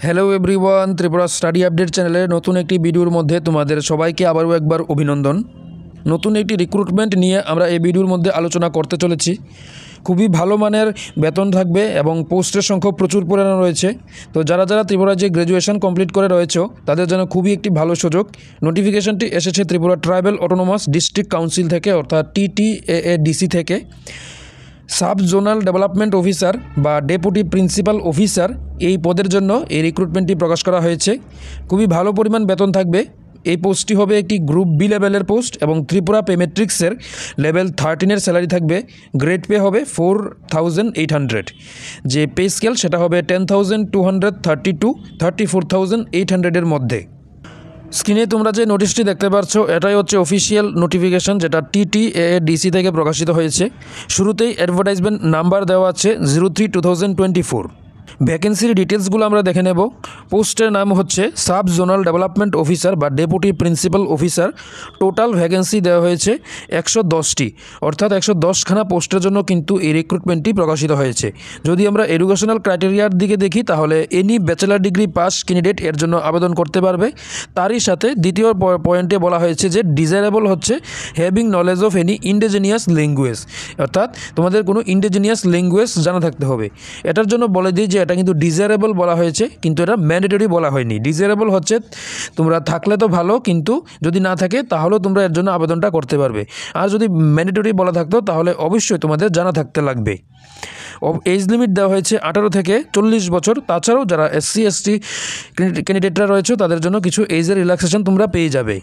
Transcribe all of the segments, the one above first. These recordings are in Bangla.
Hello everyone, Tripura study update চ্যানেলে নতুন একটি ভিডিওর মধ্যে তোমাদের সবাইকে আবারও একবার অভিনন্দন। নতুন একটি রিক্রুটমেন্ট নিয়ে আমরা এই ভিডিওর মধ্যে আলোচনা করতে চলেছি। খুবই ভালো মানের বেতন থাকবে এবং পোস্টের সংখ্যা প্রচুর পরিমাণে রয়েছে। তো যারা ত্রিপুরা যে গ্র্যাজুয়েশন কমপ্লিট করে রয়েছে তাদের জন্য খুবই একটি ভালো সুযোগ। নোটিফিকেশনটি এসেছে Tripura tribal autonomous district council থেকে, অর্থাৎ TTAADC থেকে। সাব জোনাল ডেভেলপমেন্ট অফিসার বা ডেপুটি প্রিন্সিপাল অফিসার এই পদের জন্য এই রিক্রুটমেন্টটি প্রকাশ করা হয়েছে। খুবই ভালো পরিমাণ বেতন থাকবে। এই পোস্টটি হবে একটি গ্রুপ বি লেভেলের পোস্ট এবং ত্রিপুরা পে ম্যাট্রিক্সের লেভেল 13-এর স্যালারি থাকবে। গ্রেড পে হবে 4,800। যে পে স্কেল সেটা হবে 10,230 to 34,800-এর মধ্যে। স্ক্রিনে তোমরা যে নোটিশটি দেখতে পাচ্ছ এটাই হচ্ছে অফিসিয়াল নোটিফিকেশন, যেটা TTAADC থেকে প্রকাশিত হয়েছে। শুরুতেই অ্যাডভার্টাইজমেন্ট নাম্বার দেওয়া আছে 03/2024। ভ্যাকেন্সির ডিটেলসগুলো আমরা দেখে নেব। পোস্টের নাম হচ্ছে সাব জোনাল ডেভেলপমেন্ট অফিসার বা deputy principal officer. Total vacancy দেওয়া হয়েছে 110টি, অর্থাৎ 110খানা পোস্টের জন্য কিন্তু এই রিক্রুটমেন্টটি প্রকাশিত হয়েছে। যদি আমরা এডুকেশনাল ক্রাইটেরিয়ার দিকে দেখি তাহলে any bachelor degree pass candidate এর জন্য আবেদন করতে পারবে। তারই সাথে দ্বিতীয় পয়েন্টে বলা হয়েছে যে ডিজায়ারেবল হচ্ছে having knowledge of any indigenous language, অর্থাৎ তোমাদের কোনো ইন্ডিজিনিয়াস ল্যাঙ্গুয়েজ জানা থাকতে হবে। এটার জন্য বলে দিই যে এটা কিন্তু ডিজায়ারেবল বলা হয়েছে, কিন্তু এটা ম্যান্ডেটরি বলা হয়নি। ডিজায়ারেবল হচ্ছে তোমরা থাকলে তো ভালো, কিন্তু যদি না থাকে তাহলেও তোমরা এর জন্য আবেদনটা করতে পারবে। আর যদি ম্যান্ডেটরি বলা থাকতো তাহলে অবশ্যই তোমাদের জানা থাকতে লাগবে। এজ লিমিট দেওয়া হয়েছে 18 থেকে 40 বছর। তাছাড়াও যারা SC/ST ক্যান্ডিডেটরা রয়েছে তাদের জন্য কিছু এজের রিল্যাক্সেশন তোমরা পেয়ে যাবে।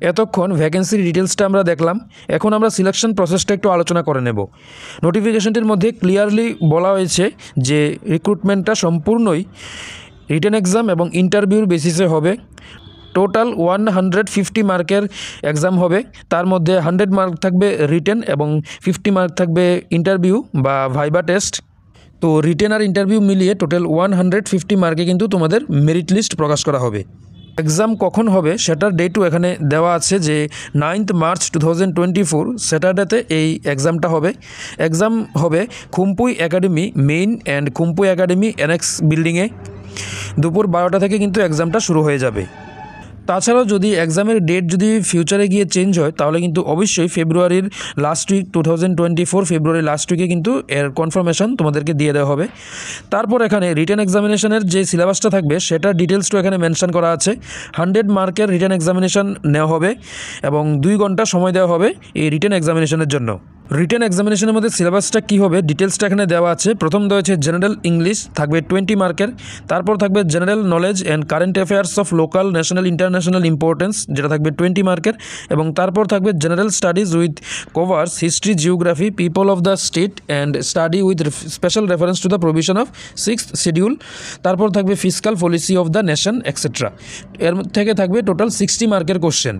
এতক্ষণ ভ্যাকেন্সির ডিটেলসটা আমরা দেখলাম। এখন আমরা সিলেকশন প্রসেসটা একটু আলোচনা করে নেব। নোটিফিকেশনটির মধ্যে ক্লিয়ারলি বলা হয়েছে যে রিক্রুটমেন্টটা সম্পূর্ণই রিটেন এক্সাম এবং ইন্টারভিউর বেসিসে হবে। টোটাল 150 মার্কের এক্সাম হবে। তার মধ্যে 100 মার্ক থাকবে রিটেন এবং 50 মার্ক থাকবে ইন্টারভিউ বা ভাইবা টেস্ট। তো রিটেন আর ইন্টারভিউ মিলিয়ে টোটাল 150 মার্কে কিন্তু তোমাদের মেরিট লিস্ট প্রকাশ করা হবে। এক্সাম কখন হবে সেটার ডেটও এখানে দেওয়া আছে যে 9 মার্চ 2024 স্যাটারডেতে এই এক্সামটা হবে। এক্সাম হবে Khumpui academy main and Khumpui academy annex বিল্ডিংয়ে। দুপুর 12টা থেকে কিন্তু এক্সামটা শুরু হয়ে যাবে। তাছাড়াও যদি এক্সামের ডেট যদি ফিউচারে গিয়ে চেঞ্জ হয় তাহলে কিন্তু অবশ্যই ফেব্রুয়ারির লাস্ট উইক 2024 ফেব্রুয়ারির লাস্ট উইকে কিন্তু এর কনফার্মেশন তোমাদেরকে দিয়ে দেওয়া হবে। তারপর এখানে রিটেন এক্সামিনেশনের যে সিলেবাসটা থাকবে সেটার ডিটেলসটা এখানে মেনশন করা আছে। 100 মার্কের রিটেন এক্সামিনেশন নেওয়া হবে এবং 2 ঘন্টা সময় দেওয়া হবে এই রিটেন এক্সামিনেশনের জন্য। রিটেন এক্সামিনেশনের মধ্যে সিলেবাসটা কী হবে ডিটেলসটা এখানে দেওয়া আছে। প্রথম দেওয়া হচ্ছে জেনারেল ইংলিশ, থাকবে 20 মার্কের। তারপর থাকবে general knowledge and current affairs of local national international importance, যেটা থাকবে 20 মার্কের। এবং তারপর থাকবে general studies with covers history, geography, people of the state and study with special reference to the provision of 6th schedule. তারপর থাকবে fiscal policy of the nation etcetera. এর থেকে থাকবে টোটাল 60 মার্কের কোশ্চেন,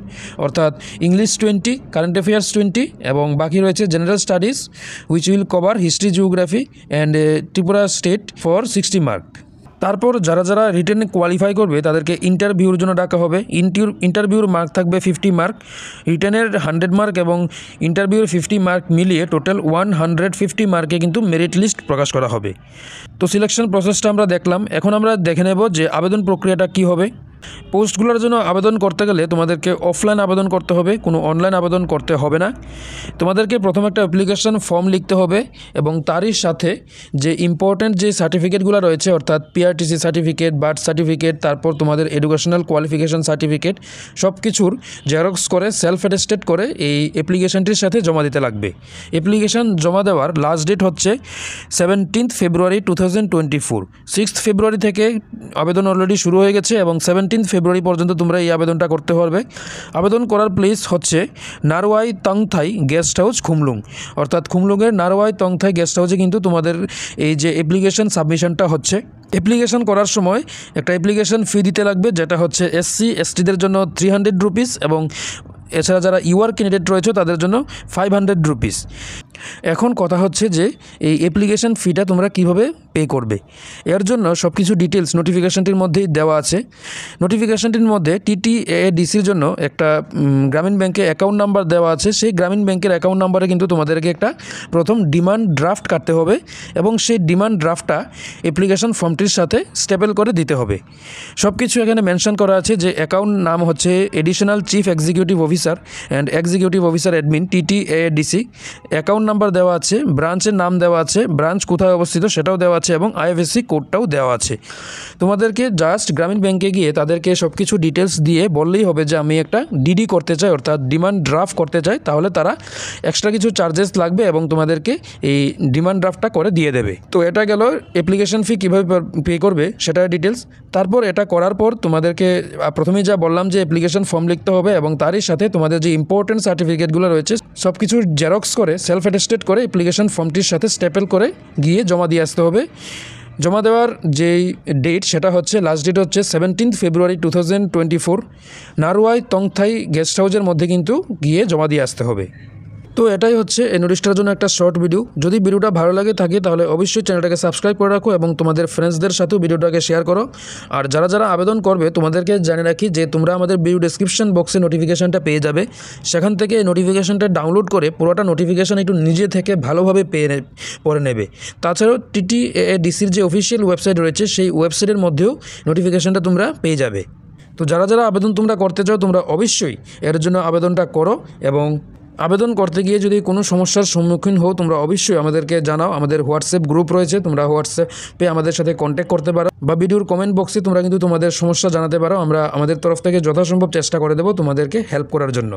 অর্থাৎ ইংলিশ 20, কারেন্ট অ্যাফেয়ার্স 20 এবং বাকি রয়েছে general studies which will cover history, geography and Tripura state for 60 mark। তারপর যারা রিটেন কোয়ালিফাই করবে তাদেরকে ইন্টারভিউর জন্য ডাকা হবে। ইন্টারভিউর মার্ক থাকবে 50 মার্ক। রিটেনের 100 মার্ক এবং ইন্টারভিউর 50 মার্ক মিলিয়ে টোটাল 150 মার্কে কিন্তু মেরিট লিস্ট প্রকাশ করা হবে। তো সিলেকশন প্রসেসটা আমরা দেখলাম। এখন আমরা দেখে নেব যে আবেদন প্রক্রিয়াটা কী হবে। পোস্টগুলোর জন্য আবেদন করতে গেলে তোমাদেরকে অফলাইন আবেদন করতে হবে, কোনো অনলাইন আবেদন করতে হবে না। তোমাদেরকে প্রথম একটা অ্যাপ্লিকেশন ফর্ম লিখতে হবে এবং তারই সাথে যে ইম্পর্ট্যান্ট যে সার্টিফিকেটগুলো রয়েছে, অর্থাৎ PRTC সার্টিফিকেট, বার্থ সার্টিফিকেট, তারপর তোমাদের এডুকেশনাল কোয়ালিফিকেশন সার্টিফিকেট, সব কিছুর জেরক্স করে সেলফ অ্যাটেস্টেড করে এই অ্যাপ্লিকেশনটির সাথে জমা দিতে লাগবে। অ্যাপ্লিকেশন জমা দেওয়ার লাস্ট ডেট হচ্ছে 17 ফেব্রুয়ারি 2024। 6 ফেব্রুয়ারি থেকে আবেদন অলরেডি শুরু হয়ে গেছে এবং 17 ফেব্রুয়ারি পর্যন্ত তোমরা এই আবেদনটা করতে পারবে। আবেদন করার প্লেস হচ্ছে নারওয়াই তংথাই গেস্ট হাউস, খুমলুং, অর্থাৎ খুমলুংয়ের নারওয়াই তংথাই গেস্ট হাউসে কিন্তু তোমাদের এই যে অ্যাপ্লিকেশন সাবমিশনটা হচ্ছে। অ্যাপ্লিকেশন করার সময় একটা অ্যাপ্লিকেশন ফি দিতে লাগবে, যেটা হচ্ছে SC/STদের জন্য 300 রুপিস এবং এছাড়া যারা UR ক্যান্ডিডেট রয়েছে তাদের জন্য 500 রুপিস। এখন কথা হচ্ছে যে এই অ্যাপ্লিকেশন ফিটা তোমরা কিভাবে পে করবে। এর জন্য সব কিছু ডিটেলস নোটিফিকেশানটির মধ্যেই দেওয়া আছে। নোটিফিকেশানটির মধ্যে TTADCর জন্য একটা গ্রামীণ ব্যাংকে অ্যাকাউন্ট নাম্বার দেওয়া আছে। সেই গ্রামীণ ব্যাংকের অ্যাকাউন্ট নাম্বারে কিন্তু তোমাদেরকে একটা প্রথম ডিমান্ড ড্রাফট কাটতে হবে এবং সেই ডিমান্ড ড্রাফটটা অ্যাপ্লিকেশন ফর্মটির সাথে স্টেপল করে দিতে হবে। সব কিছু এখানে মেনশন করা আছে যে অ্যাকাউন্ট নাম হচ্ছে additional chief executive officer and executive officer admin TTADC। Account number দেওয়া আছে, ব্রাঞ্চের নাম দেওয়া আছে, ব্রাঞ্চ কোথায় অবস্থিত সেটাও দেওয়া আছে এবং IFSC কোডটাও দেওয়া আছে। তোমাদেরকে জাস্ট গ্রামীণ ব্যাংকে গিয়ে তাদেরকে সব কিছু ডিটেলস দিয়ে বললেই হবে যে আমি একটা DD করতে চাই, অর্থাৎ ডিমান্ড ড্রাফট করতে চাই। তাহলে তারা এক্সট্রা কিছু চার্জেস লাগবে এবং তোমাদেরকে এই ডিমান্ড ড্রাফটটা করে দিয়ে দেবে। তো এটা গেল অ্যাপ্লিকেশন ফি কীভাবে পে করবে সেটার ডিটেলস। তারপর এটা করার পর তোমাদেরকে প্রথমেই যা বললাম যে অ্যাপ্লিকেশন ফর্ম লিখতে হবে এবং তারই সাথে তোমাদের যে ইম্পর্টেন্ট সার্টিফিকেটগুলো রয়েছে সব কিছুর জেরক্স করে সেলফ অ্যাটেস্টেড করে অ্যাপ্লিকেশন ফর্মটির সাথে স্টেপল করে গিয়ে জমা দিয়ে আসতে হবে। জমা দেওয়ার যেই ডেট সেটা হচ্ছে লাস্ট ডেট হচ্ছে 17 ফেব্রুয়ারি 2024। নারওয়াই তংথাই গেস্ট হাউসের মধ্যে কিন্তু গিয়ে জমা দিয়ে আসতে হবে। তো এটাই হচ্ছে এই নোটিশটার জন্য একটা শর্ট ভিডিও। যদি ভিডিওটা ভালো লাগে থাকে তাহলে অবশ্যই চ্যানেলটাকে সাবস্ক্রাইব করে রাখো এবং তোমাদের ফ্রেন্ডসদের সাথেও ভিডিওটাকে শেয়ার করো। আর যারা যারা আবেদন করবে তোমাদেরকে জানিয়ে রাখি যে তোমরা আমাদের ভিডিও ডেসক্রিপশন বক্সে নোটিফিকেশানটা পেয়ে যাবে। সেখান থেকে এই নোটিফিকেশানটা ডাউনলোড করে পুরোটা নোটিফিকেশান একটু নিজে থেকে ভালোভাবে পড়ে নেবে। তাছাড়াও TTADCর যে অফিসিয়াল ওয়েবসাইট রয়েছে সেই ওয়েবসাইটের মধ্যেও নোটিফিকেশানটা তোমরা পেয়ে যাবে। তো যারা যারা আবেদন তোমরা করতে চাও তোমরা অবশ্যই এর জন্য আবেদনটা করো এবং আবেদন করতে গিয়ে যদি কোনো সমস্যার সম্মুখীন হও তোমরা অবশ্যই আমাদেরকে জানাও। আমাদের হোয়াটসঅ্যাপ গ্রুপ রয়েছে, তোমরা হোয়াটসঅ্যাপে আমাদের সাথে কন্ট্যাক্ট করতে পারো বা ভিডিওর কমেন্ট বক্সে তোমরা কিন্তু তোমাদের সমস্যা জানাতে পারো। আমরা আমাদের তরফ থেকে যথাসম্ভব চেষ্টা করে দেবো তোমাদেরকে হেল্প করার জন্য।